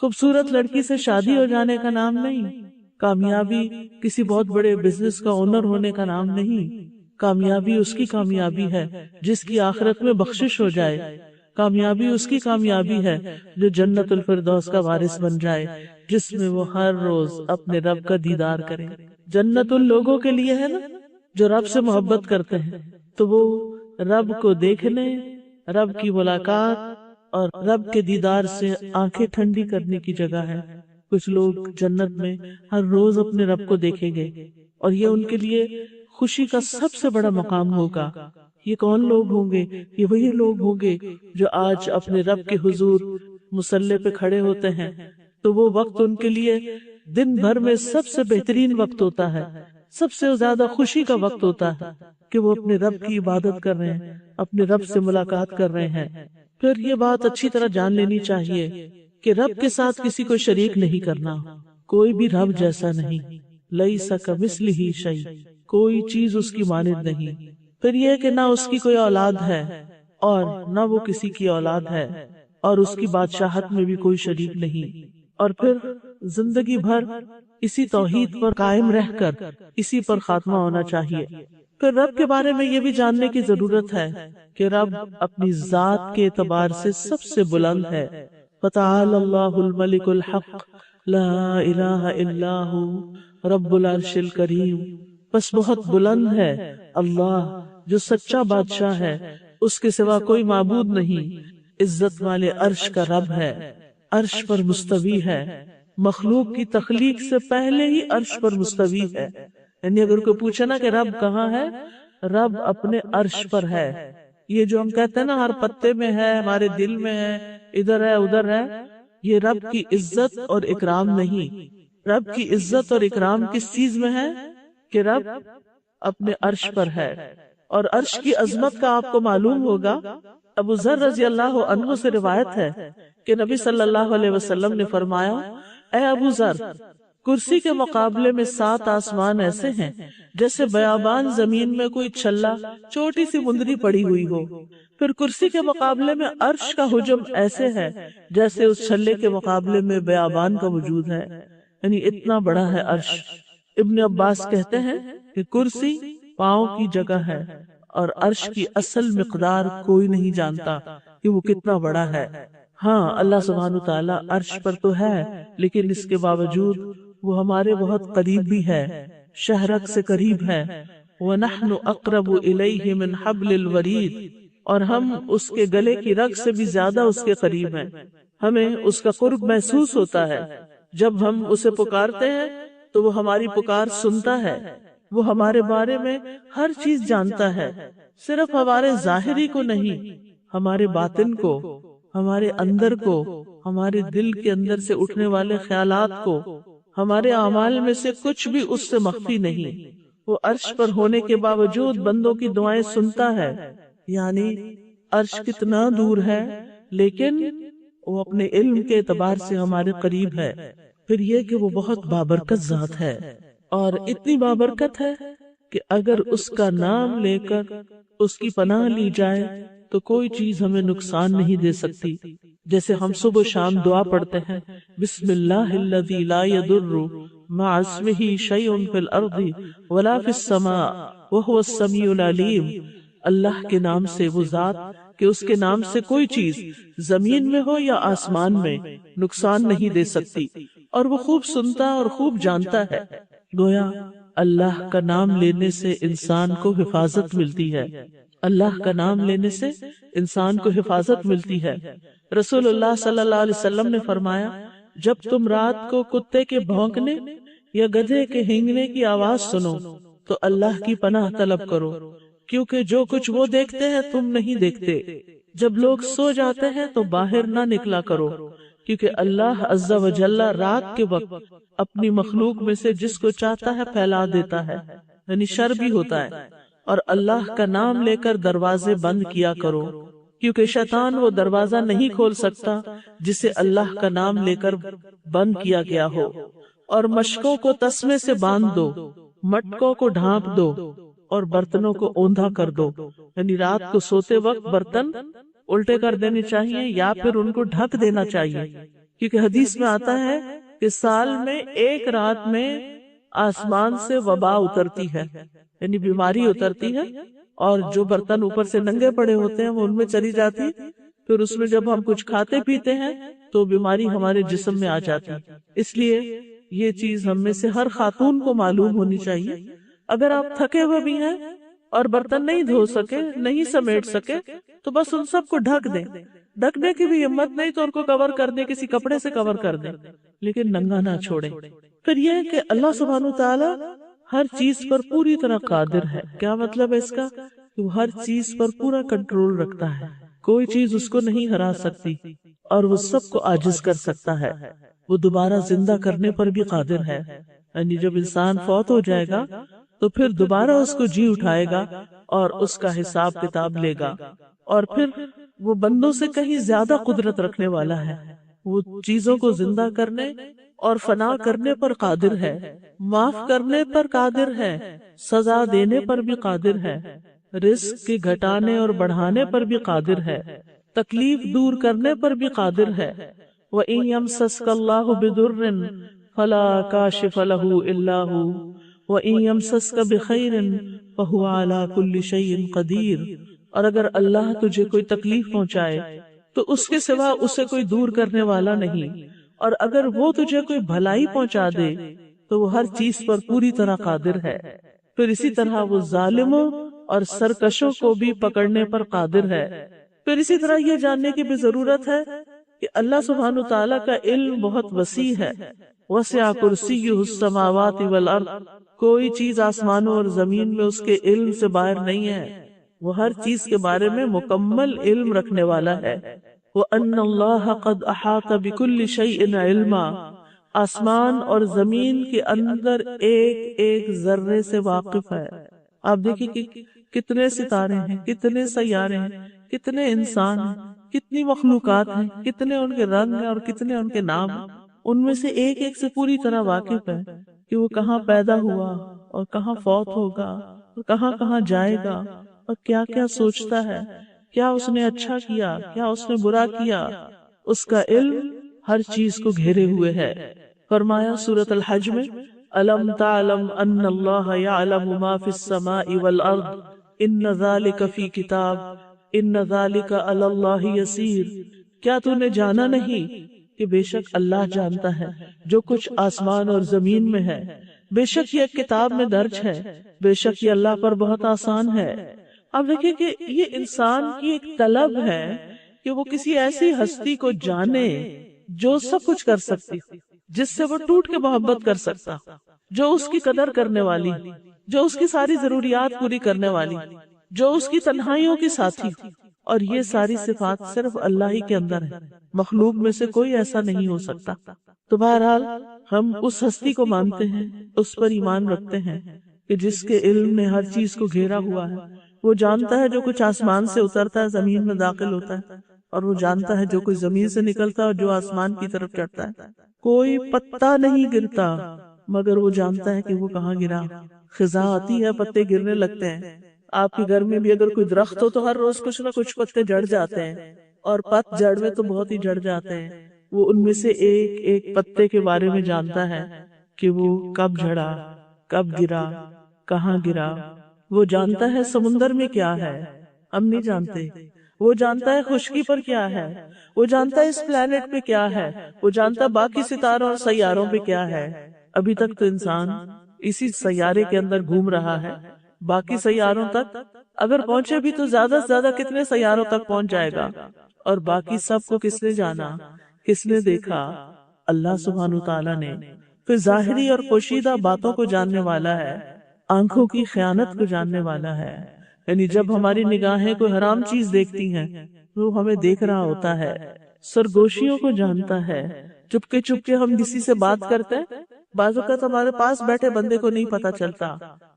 [SPEAKER 1] خوبصورت لڑکی سے شادی ہو جانے کا نام نہیں، کامیابی کسی بہت بڑے بزنس کا اونر ہونے کا نام نہیں۔ کامیابی اس کی کامیابی ہے جس کی آخرت میں بخشش ہو جائے، کامیابی اس کی کامیابی ہے جو جنت الفردوس کا وارث بن جائے، جس میں وہ ہر روز اپنے رب کا دیدار کرے۔ جنت ان لوگوں کے لیے ہے نا جو رب سے محبت کرتے ہیں، تو وہ رب کو دیکھنے، رب کی ملاقات اور رب کے دیدار سے آنکھیں ٹھنڈی کرنے کی جگہ ہے۔ کچھ لوگ جنت میں ہر روز اپنے رب کو دیکھیں گے اور یہ ان کے لیے خوشی کا سب سے بڑا مقام ہوگا۔ یہ کون لوگ ہوں گے؟ یہ وہی لوگ ہوں گے جو آج اپنے رب کے حضور مصلی پہ کھڑے ہوتے ہیں، تو وہ وقت ان کے لیے دن بھر میں سب سے بہترین وقت ہوتا ہے، سب سے زیادہ خوشی کا وقت ہوتا ہے کہ وہ اپنے رب کی عبادت کر رہے ہیں، اپنے رب سے ملاقات کر رہے ہیں۔ پھر یہ بات اچھی طرح جان لینی چاہیے کہ رب کے ساتھ کسی کو شریک نہیں کرنا، کوئی بھی رب جیسا نہیں، لیس کمثلہ شیء، کوئی چیز اس کی مانند نہیں۔ پھر یہ کہ نہ اس کی کوئی اولاد ہے اور نہ وہ کسی کی اولاد ہے، اور اس کی بادشاہت میں بھی کوئی شریک نہیں، اور پھر زندگی بھر اسی توحید پر قائم رہ کر اسی پر خاتمہ ہونا چاہیے۔ پھر رب کے بارے میں یہ بھی جاننے کی ضرورت ہے کہ رب اپنی ذات کے اعتبار سے سب سے بلند ہے۔ فَتَعَالَى اللَّهُ الْمَلِكُ الْحَقُّ لَا إِلَٰهَ إِلَّا هُوَ رَبُّ الْعَرْشِ الْكَرِيمِ، بس بہت بلند ہے اللہ جو سچا بادشاہ ہے، اس کے سوا کوئی معبود نہیں، عزت والے عرش کا رب ہے، عرش پر مستوی ہے، مخلوق کی تخلیق سے پہلے ہی عرش پر مستوی ہے۔ یعنی اگر کوئی پوچھے نا کہ رب کہاں ہے، رب اپنے عرش پر ہے۔ یہ جو ہم کہتے ہیں نا ہر پتے میں ہے، ہمارے دل میں ہے، ادھر ہے ادھر ہے، یہ رب کی عزت اور اکرام نہیں۔ رب کی عزت اور اکرام کس چیز میں ہے کہ رب اپنے عرش پر ہے، اور عرش کی عظمت کا آپ کو معلوم ہوگا۔ ابو ذر رضی اللہ عنہ سے روایت ہے کہ نبی صلی اللہ علیہ وسلم نے فرمایا، اے ابو ذر، کرسی کے مقابلے میں 7 آسمان ایسے ہیں جیسے بیابان زمین میں کوئی چھلا چھوٹی سی مندری پڑی ہوئی ہو، پھر کرسی کے مقابلے میں عرش کا حجم ایسے ہے جیسے اس چھلے کے مقابلے میں بیابان کا وجود ہے، یعنی اتنا بڑا ہے عرش۔ ابن عباس کہتے ہیں کہ کرسی پاؤں کی جگہ ہے اور عرش کی اصل مقدار کوئی نہیں جانتا کہ وہ کتنا بڑا ہے۔ ہاں اللہ سبحانہ تعالیٰ عرش پر تو ہے، لیکن اس کے باوجود وہ ہمارے بہت قریب بھی ہے، شہرک سے قریب ہے۔ وَنَحْنُ أَقْرَبُ إِلَيْهِ مِنْ حَبْلِ الْوَرِيدِ، اور ہم اس کے گلے کی رگ سے بھی زیادہ اس کے قریب ہیں۔ ہمیں اس کا قرب محسوس ہوتا ہے، جب ہم اسے پکارتے ہیں تو وہ ہماری پکار سنتا ہے۔ وہ ہمارے بارے میں ہر چیز جانتا ہے، صرف ہمارے ظاہری کو نہیں، ہمارے باطن کو، ہمارے اندر کو، ہمارے دل کے اندر سے اٹھنے والے خیالات کو، ہمارے اعمال میں سے کچھ بھی اس سے مخفی نہیں۔ وہ عرش پر ہونے کے باوجود بندوں کی دعائیں سنتا ہے، یعنی عرش کتنا دور ہے لیکن وہ اپنے علم کے اعتبار سے ہمارے قریب ہے۔ پھر یہ کہ وہ بہت بابرکت ذات ہے، اور اتنی بابرکت ہے کہ اگر اس کا نام لے کر اس کی پناہ لی جائے تو کوئی چیز ہمیں نقصان نہیں دے سکتی۔ جیسے ہم صبح شام دعا پڑھتے ہیں، بسم اللہ الذی لا یضر مع اسمہ شیء فی الارض ولا فی السماء وہو السمیع العلیم، اللہ کے نام سے، وہ ذات کہ اس کے نام سے کوئی چیز زمین میں ہو یا آسمان میں نقصان نہیں دے سکتی، اور وہ خوب سنتا اور خوب جانتا ہے۔ گویا اللہ کا نام لینے سے انسان کو حفاظت ملتی ہے، اللہ کا نام لینے سے انسان کو حفاظت ملتی ہے۔ رسول اللہ صلی اللہ علیہ وسلم نے فرمایا، جب تم رات کو کتے کے بھونکنے یا گدھے کے ہینگنے کی آواز سنو تو اللہ کی پناہ طلب کرو، کیونکہ جو کچھ وہ دیکھتے ہیں تم نہیں دیکھتے۔ جب لوگ سو جاتے ہیں تو باہر نہ نکلا کرو، کیونکہ اللہ عز و جل رات کے وقت اپنی مخلوق میں سے جس کو چاہتا ہے پھیلا دیتا ہے، یعنی شر بھی ہوتا ہے۔ اور اللہ کا نام لے کر دروازے بند کیا کرو، کیونکہ شیطان وہ دروازہ نہیں کھول سکتا جسے اللہ کا نام لے کر بند کیا گیا ہو۔ اور مشکوں کو تسمے سے باندھ دو، مٹکوں کو ڈھانپ دو، اور برتنوں کو اوندھا کر دو، یعنی رات کو سوتے وقت برتن الٹے کر دینے چاہیے یا پھر ان کو ڈھک دینا چاہیے، کیونکہ حدیث میں آتا ہے کہ سال میں ایک رات میں آسمان سے وبا اترتی ہے، یعنی بیماری اترتی ہے، اور جو برتن اوپر سے ننگے پڑے ہوتے ہیں وہ ان میں چلی جاتی، پھر اس میں جب ہم کچھ کھاتے پیتے ہیں تو بیماری ہمارے جسم میں آ جاتی۔ اس لیے یہ چیز ہم میں سے ہر خاتون کو معلوم ہونی چاہیے۔ اگر آپ تھکے ہوئے بھی ہیں اور برتن نہیں دھو سکے، نہیں سمیٹ سکے، تو بس ان سب کو ڈھک دیں۔ ڈھکنے کی بھی ہمت نہیں تو ان کو کور کر دیں، کسی کپڑے سے کور کر دیں، لیکن ننگا نہ چھوڑیں۔ پھر یہ کہ اللہ سبحانہ تعالی ہر چیز پر پوری طرح قادر ہے۔ کیا مطلب ہے اس کا؟ کہ وہ ہر چیز پر پورا کنٹرول رکھتا ہے، کوئی چیز اس کو نہیں ہرا سکتی، اور وہ سب کو عاجز کر سکتا ہے۔ وہ دوبارہ زندہ کرنے پر بھی قادر ہے، یعنی جب انسان فوت ہو جائے گا تو پھر دوبارہ اس کو جی اٹھائے گا اور اس کا حساب کتاب لے گا، اور پھر وہ بندوں سے کہیں زیادہ قدرت رکھنے والا ہے۔ وہ چیزوں کو زندہ کرنے اور فنا کرنے پر قادر ہے، معاف کرنے پر قادر ہے، سزا دینے پر بھی قادر ہے، رزق کے گھٹانے اور بڑھانے پر بھی قادر ہے، تکلیف دور کرنے پر بھی قادر ہے۔ وَإِن يَمْسَسْكَ اللَّهُ بِضُرٍّ فَلَا كَاشِفَ لَهُ إِلَّا هُوَ وَإِن يَمْسَسْكَ بِخَيْرٍ فَهُوَ عَلَى كُلِّ شَيْءٍ قَدِيرٌ، اور اگر اللہ تجھے کوئی تکلیف پہنچائے تو اس کے سوا اسے کوئی دور کرنے والا نہیں، اور اگر وہ تجھے کوئی بھلائی پہنچا دے تو وہ ہر چیز پر پوری طرح قادر ہے۔ پھر اسی طرح وہ ظالموں اور سرکشوں کو بھی پکڑنے پر قادر ہے۔ پھر اسی طرح یہ جاننے کی بھی ضرورت ہے کہ اللہ سبحانہ تعالیٰ کا علم بہت وسیع ہے۔ وسع کرسیہ السماوات والارض، کوئی چیز آسمانوں اور زمین میں اس کے علم سے باہر نہیں ہے، وہ ہر چیز کے بارے میں مکمل علم رکھنے والا ہے۔ وَأَنَّ اللَّهَ قَدْ أَحَاطَ بِكُلِّ شَيْءٍ عِلْمًا، آسمان اور زمین کے اندر ایک ایک ذرے سے واقف ہے۔ آپ دیکھیں کہ کتنے ستارے ہیں، کتنے سیارے ہیں، کتنے انسان ہیں، کتنی مخلوقات ہیں، کتنے ان کے رنگ ہیں اور کتنے ان کے نام ہیں، ان میں سے ایک ایک سے پوری طرح واقف ہے کہ وہ کہاں پیدا ہوا اور کہاں فوت ہوگا اور کہاں کہاں جائے گا اور کیا کیا سوچتا ہے، کیا اس نے اچھا کیا، کیا اس نے برا کیا۔ اس کا علم ہر چیز کو گھیرے ہوئے ہے۔ فرمایا سورۃ الحج میں، أَلَمْ تَعْلَمْ أَنَّ اللَّهَ يَعْلَمُ مَا فِي السَّمَاءِ وَالْأَرْضِ إِنَّ ذَلِكَ فِي كِتَابٍ إِنَّ ذَلِكَ عَلَى اللَّهِ يَسِيرٌ، کیا تو نے جانا نہیں کہ بے شک اللہ جانتا ہے جو کچھ آسمان اور زمین میں ہے، بے شک یہ کتاب میں درج ہے، بے شک یہ اللہ پر بہت آسان ہے۔ اب دیکھیں کہ یہ انسان کی ایک طلب ہے کہ وہ کسی ایسی ہستی کو جانے جو سب کچھ کر سکتی، جس سے وہ ٹوٹ کے محبت کر سکتا، جو اس کی قدر کرنے والی، جو اس کی ساری ضروریات پوری کرنے والی، جو اس کی تنہائیوں کی ساتھی، اور یہ ساری صفات صرف اللہ ہی کے اندر ہے، مخلوق میں سے کوئی ایسا نہیں ہو سکتا۔ تو بہرحال ہم اس ہستی کو مانتے ہیں، اس پر ایمان رکھتے ہیں کہ جس کے علم نے ہر چیز کو گھیرا ہوا ہے، وہ جانتا ہے جو کچھ آسمان سے اترتا ہے زمین میں داخل ہوتا ہے، اور وہ جانتا ہے جو کچھ زمین سے نکلتا ہے اور جو آسمان کی طرف چڑھتا ہے۔ کوئی پتا نہیں گرتا مگر وہ جانتا ہے کہ وہ کہاں گرا۔ خزاں آتی ہے، پتے گرنے لگتے ہیں۔ آپ کے گھر میں بھی اگر کوئی درخت ہو تو ہر روز کچھ نہ کچھ پتے جڑ جاتے ہیں، اور پت جڑ میں تو بہت ہی جڑ جاتے ہیں۔ وہ ان میں سے ایک ایک پتے کے بارے میں جانتا ہے کہ وہ کب جھڑا، کب گرا، کہاں گرا۔ وہ جانتا ہے سمندر میں کیا ہے، ہم نہیں جانتے۔ وہ جانتا ہے خشکی پر کیا ہے، وہ جانتا ہے اس پلانٹ پہ کیا ہے، وہ جانتا ہے باقی ستاروں اور سیاروں پہ کیا ہے۔ ابھی تک تو انسان اسی سیارے کے اندر گھوم رہا ہے، باقی سیاروں تک اگر پہنچے بھی تو زیادہ سے زیادہ کتنے سیاروں تک پہنچ جائے گا، اور باقی سب کو کس نے جانا، کس نے دیکھا؟ اللہ سبحانہ تعالیٰ نے۔ پھر ظاہری اور پوشیدہ باتوں کو جاننے والا ہے، آنکھوں کی خیانت کو جاننے والا ہے۔ یعنی جب ہماری نگاہیں کوئی حرام چیز دیکھتی ہیں وہ ہمیں دیکھ رہا ہوتا ہے۔ سرگوشیوں کو جانتا ہے، چپکے چپکے ہم کسی سے بات کرتے ہیں، بعض اوقات ہمارے پاس بیٹھے بندے کو نہیں پتا چلتا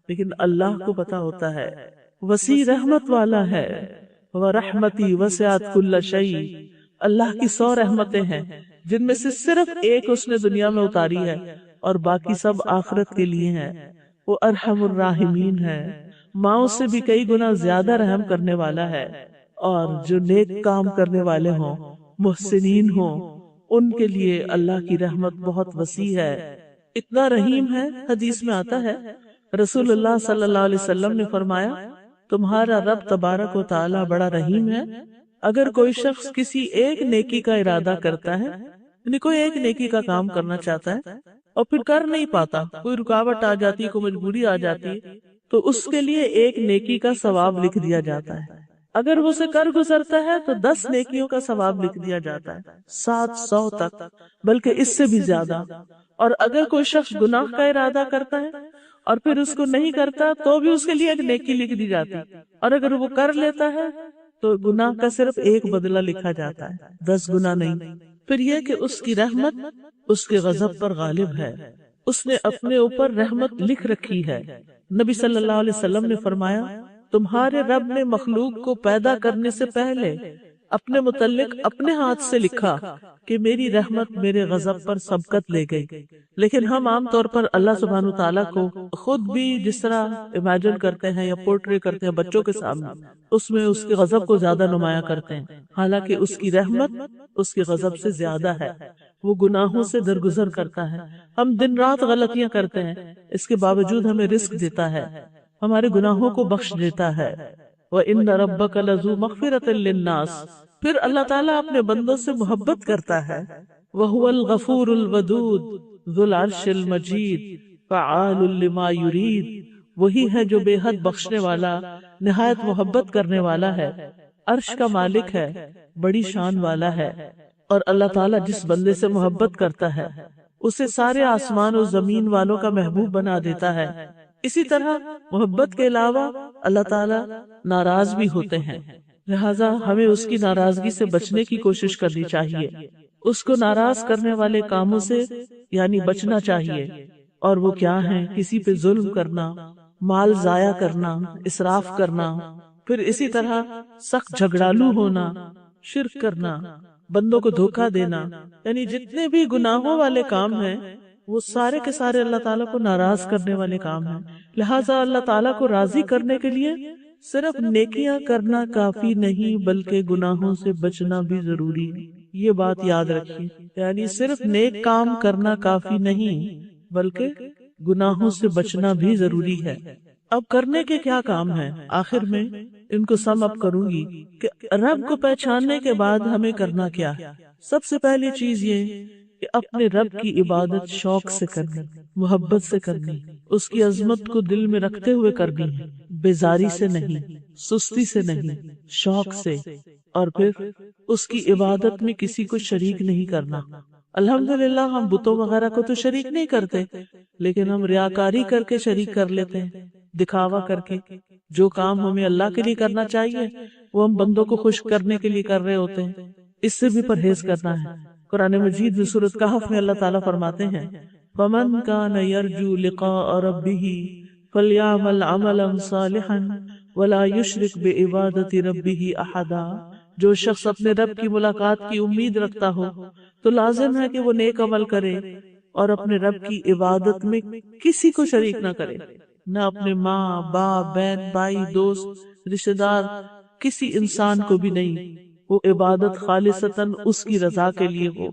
[SPEAKER 1] لیکن اللہ کو پتا ہوتا ہے۔ وسیع رحمت والا ہے، وَرَحْمَتِي وَسِعَتْ كُلَّ شَيْءٍ۔ اللہ کی 100 رحمتیں ہیں جن میں سے صرف ایک اس نے دنیا میں اتاری ہے اور باقی سب آخرت کے لیے ہیں۔ وہ ارحم الراحمین ہے، ماؤں سے بھی کئی گنا زیادہ رحم کرنے والا ہے، اور جو نیک کام کرنے والے ہوں، محسنین ہوں، ان کے لیے اللہ کی رحمت بہت وسیع ہے۔ اتنا رحیم ہے، حدیث میں آتا ہے رسول اللہ صلی اللہ علیہ وسلم نے فرمایا تمہارا رب تبارک و تعالی بڑا رحیم ہے۔ اگر کوئی شخص کسی ایک نیکی کا ارادہ کرتا ہے، یعنی کوئی ایک نیکی کا کام کرنا چاہتا ہے اور پھر کر نہیں پاتا، کوئی رکاوٹ آ جاتی ہے، کوئی مجبوری آ جاتی ہے، تو اس کے لیے ایک نیکی کا ثواب لکھ دیا جاتا ہے۔ اگر وہ اسے کر گزرتا ہے تو 10 نیکیوں کا ثواب لکھ دیا جاتا ہے، 700 تک، بلکہ اس سے بھی زیادہ۔ اور اگر کوئی شخص گناہ کا ارادہ کرتا ہے اور پھر اس کو نہیں کرتا تو بھی اس کے لیے ایک نیکی لکھ دی جاتی ہے، اور اگر وہ کر لیتا ہے تو گناہ کا صرف ایک بدلہ لکھا جاتا ہے، 10 گنا نہیں۔ پھر یہ کہ اس کی رحمت اس کے غضب پر غالب ہے، اس نے اپنے اوپر رحمت لکھ رکھی ہے۔ نبی صلی اللہ علیہ وسلم نے فرمایا تمہارے رب نے مخلوق کو پیدا کرنے سے پہلے اپنے متعلق اپنے ہاتھ سے لکھا کہ میری رحمت میرے غضب پر سبقت لے گئی۔ لیکن ہم عام طور پر اللہ سبحانہ تعالیٰ کو خود بھی جس طرح امیجن کرتے ہیں یا پورٹری کرتے ہیں بچوں کے سامنے، اس میں اس کے غضب کو زیادہ نمایاں کرتے ہیں، حالانکہ اس کی رحمت اس کے غضب سے زیادہ ہے۔ وہ گناہوں سے درگزر کرتا ہے، ہم دن رات غلطیاں کرتے ہیں، اس کے باوجود ہمیں رزق دیتا ہے، ہمارے گناہوں کو بخش دیتا ہے۔ وَإِنَّ رَبَّكَ لَذُو مَغْفِرَةٍ لِلنَّاسِ۔ پھر اللہ تعالیٰ اپنے بندوں سے محبت کرتا ہے۔ وَهُوَ الْغَفُورُ الْوَدُودُ ذُو الْعَرْشِ الْمَجِيدُ فَعَالٌ لِمَا يُرِيدُ۔ وہی ہے جو بے حد بخشنے والا، نہایت محبت کرنے والا ہے، عرش کا مالک ہے، بڑی شان والا ہے۔ اور اللہ تعالیٰ جس بندے سے محبت کرتا ہے اسے سارے آسمان و زمین والوں کا محبوب بنا دیتا ہے۔ اسی طرح محبت کے علاوہ اللہ تعالیٰ ناراض بھی ہوتے ہیں، لہٰذا ہمیں اس کی ناراضگی سے بچنے کی کوشش کرنی چاہیے، اس کو ناراض کرنے والے کاموں سے یعنی بچنا چاہیے۔ اور وہ کیا ہیں؟ کسی پہ ظلم کرنا، مال ضائع کرنا، اسراف کرنا، پھر اسی طرح سخت جھگڑالو ہونا، شرک کرنا، بندوں کو دھوکہ دینا، یعنی جتنے بھی گناہوں والے کام ہیں وہ سارے کے سارے اللہ تعالیٰ کو ناراض کرنے والے کام ہیں۔ لہٰذا اللہ تعالیٰ کو راضی کرنے کے لیے صرف نیکیاں کرنا کافی نہیں بلکہ گناہوں سے بچنا بھی ضروری ہے۔ یہ بات یاد رکھیے، یعنی صرف نیک کام کرنا کافی نہیں بلکہ گناہوں سے بچنا بھی ضروری ہے۔ اب کرنے کے کیا کام ہیں؟ آخر میں ان کو سم اپ کروں گی کہ رب کو پہچاننے کے بعد ہمیں کرنا کیا ہے۔ سب سے پہلی چیز یہ کہ اپنے رب کی عبادت شوق سے کرنی، محبت سے کرنی، اس کی عظمت کو دل میں رکھتے ہوئے کرنی ہے، بیزاری سے نہیں، سستی سے نہیں، شوق سے، اور پھر اس کی عبادت میں کسی کو شریک نہیں کرنا۔ الحمدللہ ہم بتوں وغیرہ کو تو شریک نہیں کرتے، لیکن ہم ریاکاری کر کے شریک کر لیتے ہیں، دکھاوا کر کے۔ جو کام ہمیں اللہ کے لیے کرنا چاہیے وہ ہم بندوں کو خوش کرنے کے لیے کر رہے ہوتے ہیں۔ اس سے بھی پرہیز کرنا ہے۔ قرآن مجید میں سورۃ کہف میں اللہ تعالیٰ فرماتے ہیں فَمَنْ كَانَ يَرْجُو لِقَاءَ رَبِّهِ فَلْيَعْمَلْ عَمَلًا صَالِحًا وَلَا يُشْرِكْ بِعِبَادَةِ رَبِّهِ أَحَدًا۔ جو شخص اپنے رب کی ملاقات کی امید رکھتا ہو تو لازم ہے کہ وہ نیک عمل کرے اور اپنے رب کی عبادت میں کسی کو شریک نہ کرے، نہ اپنے ماں باپ بہن بھائی دوست رشتہ دار، کسی انسان کو بھی نہیں۔ وہ عبادت خالصتاً اس کی رضا کے لیے ہو۔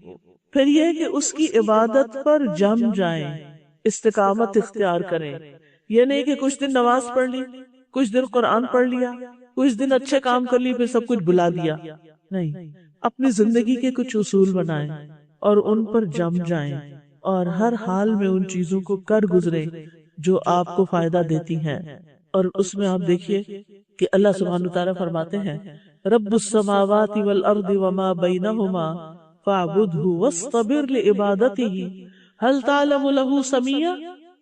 [SPEAKER 1] پھر یہ کہ اس کی عبادت پر جم جائیں، استقامت اختیار کریں۔ یہ نہیں کہ کچھ دن نماز پڑھ لی، کچھ دن قرآن پڑھ لیا، کچھ دن اچھے کام کر لی پھر سب کچھ بھلا دیا۔ نہیں، اپنی زندگی کے کچھ اصول بنائیں اور ان پر جم جائیں، اور ہر حال میں ان چیزوں کو کر گزرے جو آپ کو فائدہ دیتی ہیں۔ اور اس میں آپ دیکھیے کہ اللہ سبحانہ وتعالیٰ فرماتے ہیں رب السماوات والارض وما بینہما فاعبدہ واصطبر لعبادتہ هل تعلم له سمیہ۔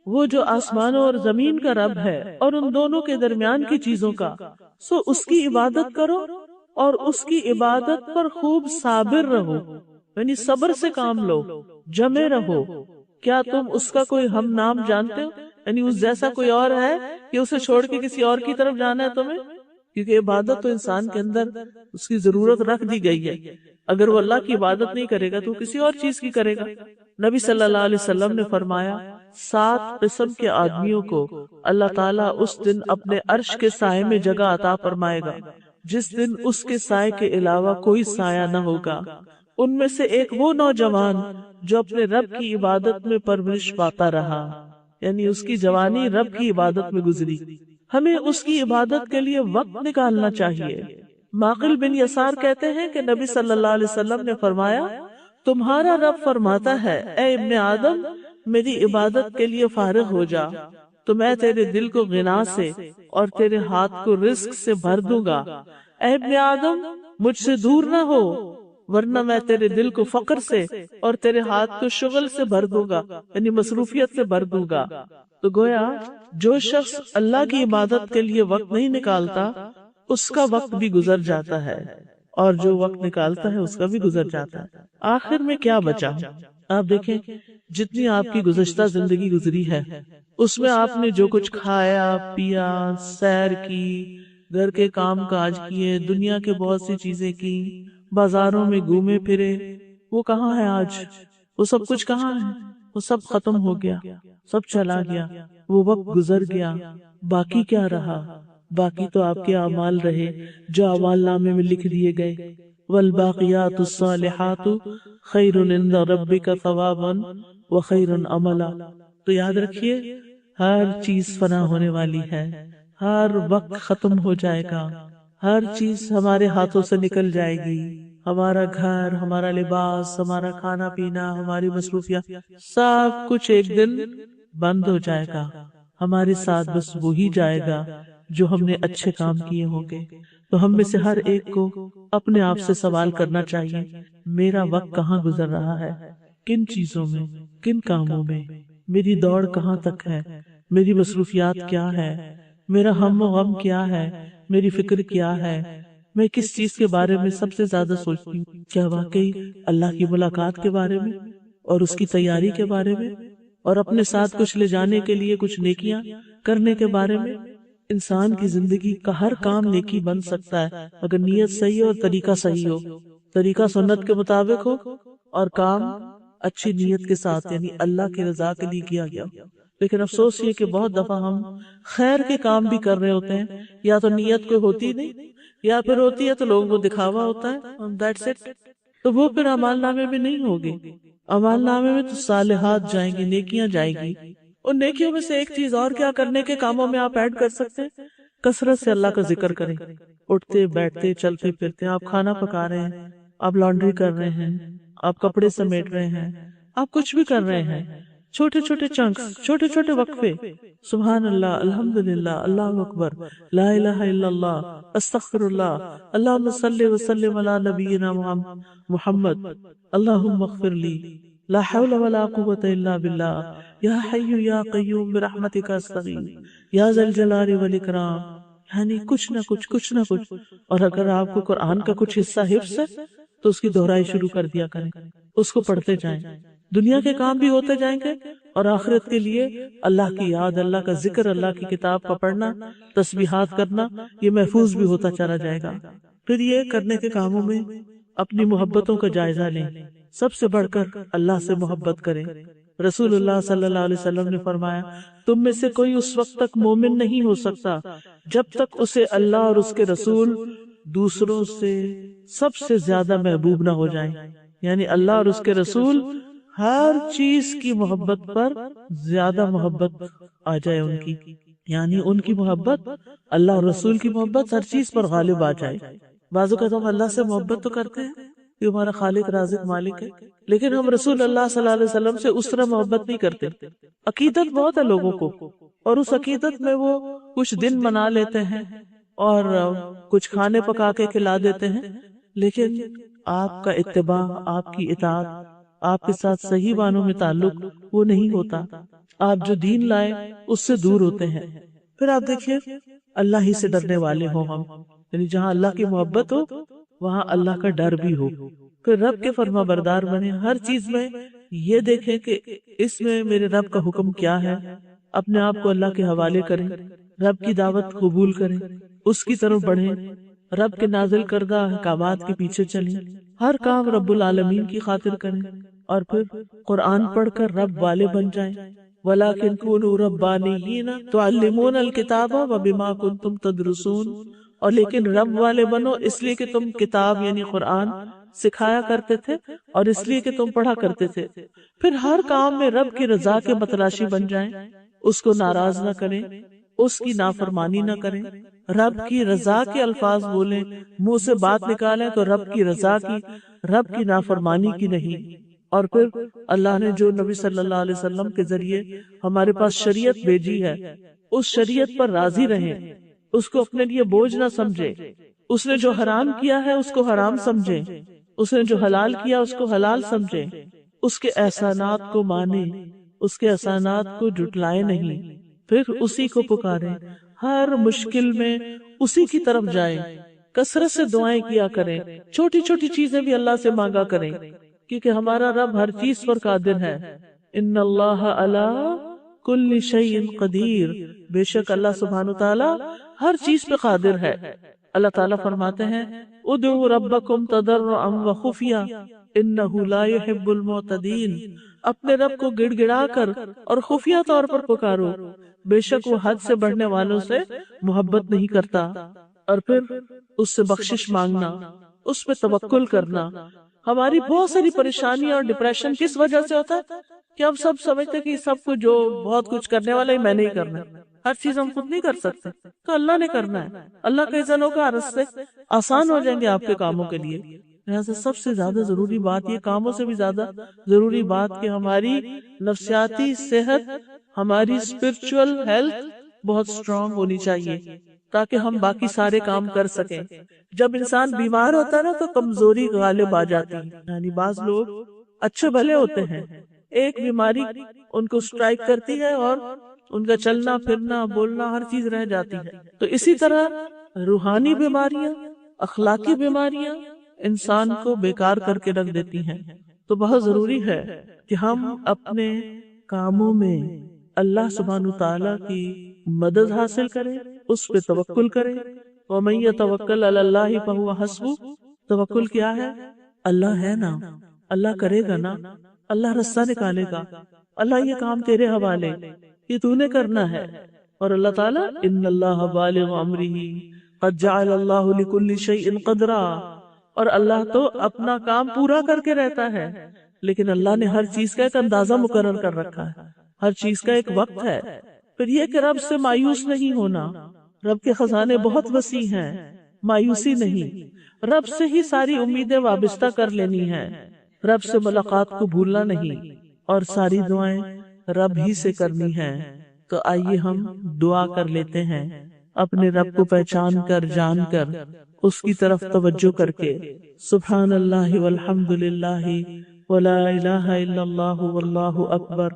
[SPEAKER 1] وہ جو آسمانوں اور زمین کا رب ہے اور ان دونوں کے درمیان کی چیزوں کا، سو اس کی عبادت کرو اور اس کی عبادت پر خوب صابر رہو، یعنی صبر سے کام لو، جمے رہو۔ کیا تم اس کا کوئی ہم نام جانتے ہو؟ یعنی اس جیسا کوئی اور ہے کہ اسے چھوڑ کے کسی اور کی طرف جانا ہے تمہیں؟ کیونکہ عبادت تو انسان کے اندر اس کی ضرورت رکھ دی گئی ہے۔ اگر وہ اللہ کی عبادت نہیں کرے گا تو کسی اور چیز کی کرے گا۔ نبی صلی اللہ علیہ وسلم نے فرمایا 7 قسم کے آدمیوں کو اللہ تعالیٰ اس دن اپنے عرش کے سائے میں جگہ عطا فرمائے گا جس دن اس کے سائے کے علاوہ کوئی سایہ نہ ہوگا۔ ان میں سے ایک وہ نوجوان جو اپنے رب کی عبادت میں پرورش پاتا رہا، یعنی اس کی جوانی رب کی عبادت میں گزری۔ ہمیں اس کی عبادت کے لیے وقت نکالنا چاہیے۔ معقل بن یسار کہتے ہیں کہ نبی صلی اللہ علیہ وسلم نے فرمایا تمہارا رب فرماتا ہے اے ابن آدم میری عبادت کے لیے فارغ ہو جا تو میں تیرے دل کو غنا سے اور تیرے ہاتھ کو رزق سے بھر دوں گا۔ اے ابن آدم مجھ سے دور نہ ہو ورنہ میں تیرے دل کو فقر سے اور تیرے ہاتھ کو شغل سے بھر دوں گا، یعنی مصروفیت سے بھر دوں گا۔ تو گویا جو شخص اللہ کی عبادت کے لیے وقت نہیں نکالتا اس کا وقت بھی گزر جاتا ہے، اور جو وقت نکالتا ہے اس کا بھی گزر جاتا ہے۔ آخر میں کیا بچا؟ آپ دیکھیں جتنی آپ کی گزشتہ زندگی گزری ہے اس میں آپ نے جو کچھ کھایا پیا، سیر کی، گھر کے کام کاج کیے، دنیا کے بہت سی چیزیں کی، بازاروں میں گھومے پھرے، وہ کہاں ہے آج؟ وہ سب کچھ کہاں ہے؟ وہ سب ختم ہو گیا، سب چلا گیا، وہ وقت گزر گیا۔ باقی کیا رہا؟ باقی تو آپ کے اعمال رہے جو اعمال نامے میں لکھ دیے گئے۔ والباقیات الصالحات خیر عند ربک ثوابا وخیر عملا۔ تو یاد رکھیے ہر چیز فنا ہونے والی ہے، ہر وقت ختم ہو جائے گا، ہر چیز ہمارے ہاتھوں سے نکل جائے گی، ہمارا گھر، ہمارا لباس، ہمارا کھانا پینا، ہماری مصروفیات، سب کچھ ایک دن بند ہو جائے گا۔ ہمارے ساتھ بس وہی جائے گا جو ہم نے اچھے کام کیے ہوں گے۔ تو ہم میں سے ہر ایک کو اپنے آپ سے سوال کرنا چاہیے میرا وقت کہاں گزر رہا ہے، کن چیزوں میں، کن کاموں میں، میری دوڑ کہاں تک ہے، میری مصروفیات کیا ہے، میرا ہم و غم کیا ہے، میری فکر کیا ہے، میں کس چیز کے بارے میں سب سے زیادہ سوچتی ہوں؟ کیا واقعی اللہ کی ملاقات کے بارے میں اور اس کی تیاری کے بارے میں اور اپنے ساتھ کچھ لے جانے کے لیے کچھ نیکیاں کرنے کے بارے میں؟ انسان کی زندگی کا ہر کام نیکی بن سکتا ہے اگر نیت صحیح ہو اور طریقہ صحیح ہو، طریقہ سنت کے مطابق ہو اور کام اچھی نیت کے ساتھ، یعنی اللہ کی رضا کے لیے کیا گیا۔ لیکن افسوس یہ کہ بہت دفعہ ہم خیر کے کام بھی کر رہے ہوتے ہیں، یا تو نیت کوئی ہوتی نہیں، یا پھر ہوتی ہے تو لوگوں کو دکھاوا ہوتا ہے، that's it۔ تو وہ پھر اعمال نامے میں نہیں ہوگی۔ اعمال نامے میں تو صالحات جائیں گی، نیکیاں جائیں گی، ان نیکیوں میں سے ایک چیز اور کیا کرنے کے کاموں میں آپ ایڈ کر سکتے ہیں؟ کثرت سے اللہ کا ذکر کریں. اٹھتے بیٹھتے چلتے پھرتے آپ کھانا پکا رہے ہیں، آپ لانڈری کر رہے ہیں، آپ کپڑے سمیٹ رہے ہیں، آپ کچھ بھی کر رہے ہیں، چھوٹے چھوٹے چنکس، چھوٹے چھوٹے وقفے، سبحان اللہ، الحمدللہ، اللہ اکبر، لا الہ الا اللہ، استغفر اللہ، اللہم صلی وسلم علی نبینا محمد، اللہم اغفر لی، لا حول ولا قوة الا باللہ، یا حی یا قیوم برحمتک استغیث یا ذا الجلال والاکرام. یعنی کچھ نہ کچھ. اور اگر آپ کو قرآن کا کچھ حصہ حفظ ہے تو اس کی دہرائی شروع کر دیا کریں، اس کو پڑھتے جائیں. دنیا کے کام بھی ہوتے جائیں گے اور آخرت کے لیے اللہ کی یاد، اللہ کا ذکر، اللہ کی کتاب کا پڑھنا، تسبیحات کرنا، یہ محفوظ بھی ہوتا چلا جائے گا. پھر یہ کرنے کے کاموں میں اپنی محبتوں کا جائزہ لیں. سب سے بڑھ کر اللہ سے محبت کریں. رسول اللہ صلی اللہ علیہ وسلم نے فرمایا، تم میں سے کوئی اس وقت تک مومن نہیں ہو سکتا جب تک اسے اللہ اور اس کے رسول دوسروں سے سب سے زیادہ محبوب نہ ہو جائیں. یعنی اللہ اور اس کے رسول ہر چیز کی محبت پر زیادہ محبت آ جائے ان کی، یعنی ان کی محبت، اللہ اور رسول کی محبت ہر چیز پر غالب آ جائے. بعض اوقات ہم اللہ سے محبت تو کرتے ہیں کہ ہمارا خالق رازق مالک ہے، لیکن ہم رسول اللہ صلی اللہ علیہ وسلم سے اس طرح محبت نہیں کرتے. عقیدت بہت ہے لوگوں کو، اور اس عقیدت میں وہ کچھ دن منا لیتے ہیں اور کچھ کھانے پکا کے کھلا دیتے ہیں، لیکن آپ کا اتباع، آپ کی اطاعت، آپ کے ساتھ صحیح معنوں میں تعلق وہ نہیں ہوتا. آپ جو دین لائے اس سے دور ہوتے ہیں. پھر آپ دیکھیے اللہ ہی سے ڈرنے والے ہوں ہم، یعنی جہاں اللہ کی محبت ہو وہاں اللہ کا ڈر بھی ہو. پھر رب کے فرما بردار بنے. ہر چیز میں یہ دیکھیں کہ اس میں میرے رب کا حکم کیا ہے، اپنے آپ کو اللہ کے حوالے کریں، رب کی دعوت قبول کریں، اس کی طرف بڑھیں، رب کے نازل کردہ احکامات کے پیچھے چلیں، ہر کام رب العالمین کی خاطر کریں، اور پھر قرآن پڑھ کر رب والے بن جائیں. وَلَٰكِن كُونُوا رَبَّانِيِّينَ تُعَلِّمُونَ الْكِتَابَ وَبِمَا كُنتُمْ تَدْرُسُونَ. اور لیکن رب والے بنو اس لیے کہ تم کتاب یعنی قرآن سکھایا کرتے تھے اور اس لیے کہ تم پڑھا کرتے تھے. پھر ہر کام میں رب کی رضا کے متلاشی بن جائیں، اس کو ناراض نہ کریں، اس کی نافرمانی نہ کریں، رب کی رضا کے الفاظ بولیں، منہ سے بات نکالیں تو رب کی رضا کی، رب کی نافرمانی کی نہیں. اور پھر اللہ نے جو نبی صلی اللہ علیہ وسلم کے ذریعے ہمارے پاس شریعت بھیجی ہے اس شریعت پر راضی رہیں، اس کو اپنے لیے بوجھ نہ سمجھے. اس نے جو حرام کیا ہے اس کو حرام سمجھے، اس نے جو حلال کیا اس کو حلال سمجھے، اس کے احسانات کو مانے، اس کے احسانات کو جھٹلائے نہیں، پھر اسی کو پکارے، ہر مشکل میں اسی کی طرف جائیں، کثرت سے دعائیں کیا کریں، چھوٹی چھوٹی چیزیں بھی اللہ سے مانگا کریں، کیونکہ ہمارا رب ہر چیز پر قادر ہے. ان اللہ علی کل شیء قدیر، بے شک اللہ سبحانہ وتعالی ہر چیز پہ قادر ہے. اللہ تعالیٰ فرماتے ہیں ادعوا ربکم تضرعا وخفیا انہ لا يحب المعتدین. اپنے رب کو گڑ گڑا کر اور خفیہ طور پر پکارو، بے شک وہ حد سے بڑھنے والوں سے محبت نہیں کرتا. اور پھر اس سے بخشش مانگنا، اس پہ توکل کرنا. ہماری بہت ساری پریشانیاں اور ڈپریشن کس وجہ سے ہوتا ہے کہ ہم سب سمجھتے کہ سب کچھ جو بہت کچھ کرنے والا ہی میں نہیں کرنا، ہر چیز ہم خود نہیں کر سکتے تو اللہ نے کرنا ہے. اللہ کا اذن ہوگا، راستے آسان ہو جائیں گے آپ کے کاموں کے لیے. لہٰذا سب سے زیادہ ضروری بات یہ، کاموں سے بھی زیادہ ضروری بات کہ ہماری نفسیاتی صحت، ہماری اسپرچول ہیلتھ بہت اسٹرانگ ہونی چاہیے تاکہ ہم باقی سارے کام کر سکیں. جب انسان بیمار ہوتا ہے نا تو کمزوری غالب آ جاتی ہے. یعنی بعض لوگ اچھے بھلے ہوتے ہیں، ایک بیماری ان کو اسٹرائک کرتی ہے اور ان کا چلنا پھرنا بولنا ہر چیز رہ جاتی ہے. تو اسی طرح روحانی بیماریاں، اخلاقی بیماریاں انسان کو بیکار کر کے رکھ دیتی ہیں. تو بہت ضروری ہے کہ ہم اپنے کاموں میں اللہ سبحانہ تعالیٰ کی مدد حاصل کریں، اس پہ توکل کریں. وَمَن يَتَوَكَّلْ عَلَى اللَّهِ فَهُوَ حَسْبُهُ. توکل کیا ہے؟ اللہ ہے نا، اللہ کرے گا نا، اللہ رستہ نکالے گا، اللہ یہ کام تیرے حوالے، یہ تو نے کرنا ہے. اور اللہ تعالیٰ ان اللہ بالغ امرہ قد جعل اللہ لکل شیء قدرا، اور اللہ تو اپنا کام پورا کر کے رہتا ہے، لیکن اللہ نے ہر چیز کا ایک اندازہ مقرر کر رکھا ہے. ہر چیز کا ایک وقت ہے۔ پھر یہ کہ رب سے مایوس نہیں ہونا، رب کے خزانے بہت وسیع ہیں، مایوسی نہیں، رب سے ہی ساری امیدیں وابستہ کر لینی ہیں، رب سے ملاقات کو بھولنا نہیں، اور ساری دعائیں رب ہی سے کرنی ہیں۔ تو آئیے ہم دعا کر لیتے ہیں، اپنے رب کو پہچان کر، جان کر، اس کی طرف توجہ کر کے، سبحان اللہ والحمد للہ ولا الہ الا اللہ واللہ اکبر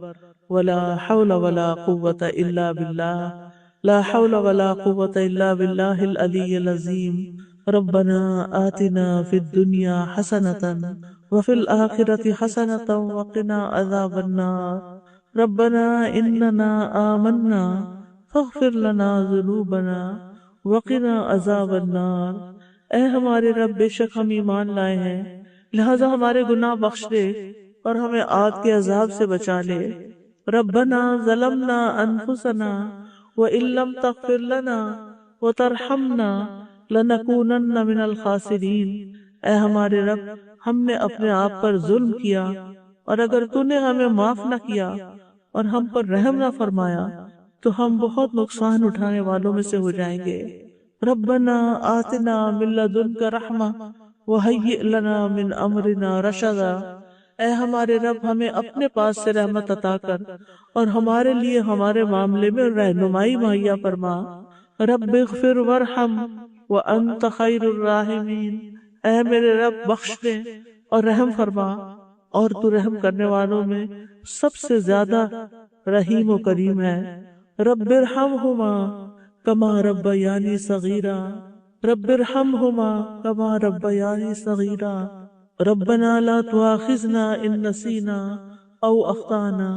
[SPEAKER 1] ولا حول ولا قوة الا باللہ، لا حول ولا قوة الا باللہ العلی العظیم۔ ربنا آتنا فی الدنیا حسنة وفی الآخرة حسنة وقنا عذاب النار۔ ربنا اننا آمنا فاغفر لنا ذنوبنا وقنا عذاب النار۔ اے ہمارے رب، بے شک ہم ایمان لائے ہیں، لہذا ہمارے گناہ بخش دے اور ہمیں آگ کے عذاب سے بچا لے۔ ربنا ظلمنا انفسنا وان لم تغفر لنا وترحمنا لنکونن من الخاسرین۔ اے ہمارے رب، ہم نے اپنے آپ پر ظلم کیا، اور اگر تو نے ہمیں معاف نہ کیا اور ہم پر رحم نہ فرمایا تو ہم بہت نقصان اٹھانے والوں میں سے ہو جائیں گے۔ ربنا آتنا من لدنک رحمہ وہیئ لنا من امرنا رشدا۔ اے ہمارے رب، ہمیں اپنے پاس سے رحمت عطا کر اور ہمارے لیے ہمارے معاملے میں رہنمائی مہیا فرما۔ رب اغفر وارحم وانت خیر الراحمین۔ اے میرے رب، بخش دے اور رحم فرما، اور تو رحم کرنے والوں میں سب سے زیادہ رحیم و کریم ہے۔ رب ارحمہما کما ربیانی صغیرا، رب ارحمہما کما ربیانی صغیرا۔ ربنا لا تؤاخذنا ان نسینا او اخطانا،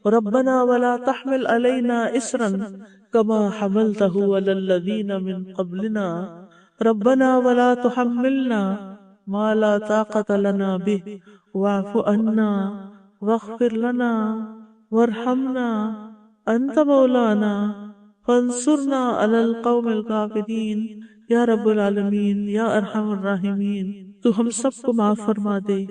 [SPEAKER 1] ربنا ولا تحمل علینا اسرا کما حملتہ علی الذین من قبلنا، ربنا ولا تحملنا ما لا طاقة لنا به واعف عنا واغفر لنا وارحمنا انت مولانا فانصرنا علی القوم الکافرین۔ یا رب العالمین، یا ارحم الراحمین، تو ہم سب کو معاف فرما دے،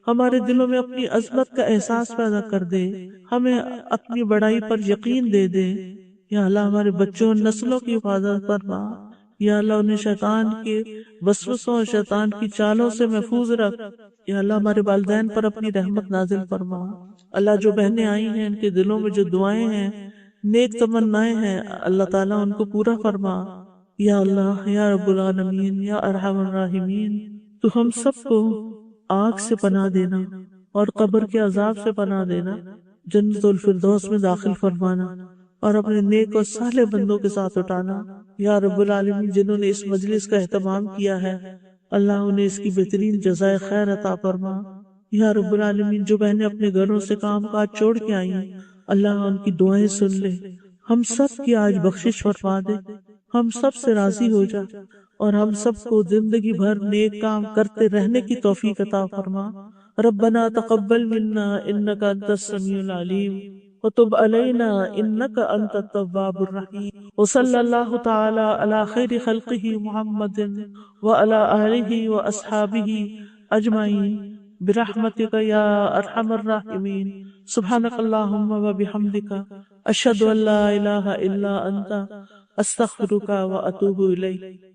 [SPEAKER 1] ہمارے دلوں میں اپنی عظمت کا احساس پیدا کر دے، ہمیں اپنی بڑائی پر یقین دے دے۔ یا اللہ، ہمارے بچوں اور نسلوں کی حفاظت فرما۔ یا اللہ، انہیں شیطان کے وسوسوں اور شیطان کی چالوں سے محفوظ رکھ۔ یا اللہ، ہمارے والدین پر اپنی رحمت نازل فرما۔ اللہ، جو بہنیں آئی ہیں، ان کے دلوں میں جو دعائیں ہیں، نیک تمنائیں ہیں، اللہ تعالیٰ ان کو پورا فرما۔ یا اللہ، یا رب العالمین، یا ارحم الراحمین، تو ہم سب کو آگ سے پناہ دینا اور قبر کے عذاب سے پناہ دینا، جنت الفردوس میں داخل فرمانا اور اپنے نیک اور صالح بندوں کے ساتھ اٹھانا۔ یا رب العالمین، جنہوں نے اس مجلس کا اہتمام کیا ہے، اللہ انہیں اس کی بہترین جزائے خیر عطا فرما۔ یا رب العالمین، جو بہنیں اپنے گھروں سے کام کاج چھوڑ کے آئی ہیں، اللہ ان کی دعائیں سن لے، ہم سب کی آج بخشش فرما دے، ہم سب سے راضی ہو جا، اور ہم سب کو زندگی بھر نیک کام کرتے رہنے کی توفیق عطا فرما۔ ربنا تقبل منا انک انت السمیع العلیم وتب علینا انک انت التواب الرحیم، وصلی اللہ تعالی علی خیر خلقہ محمد وعلی آلہ واصحابہ اجمعین برحمتک یا ارحم الراحمین۔ سبحانک اللہم وبحمدک، اشہد ان لا الہ الا انت، استغفرک واتوب الیک۔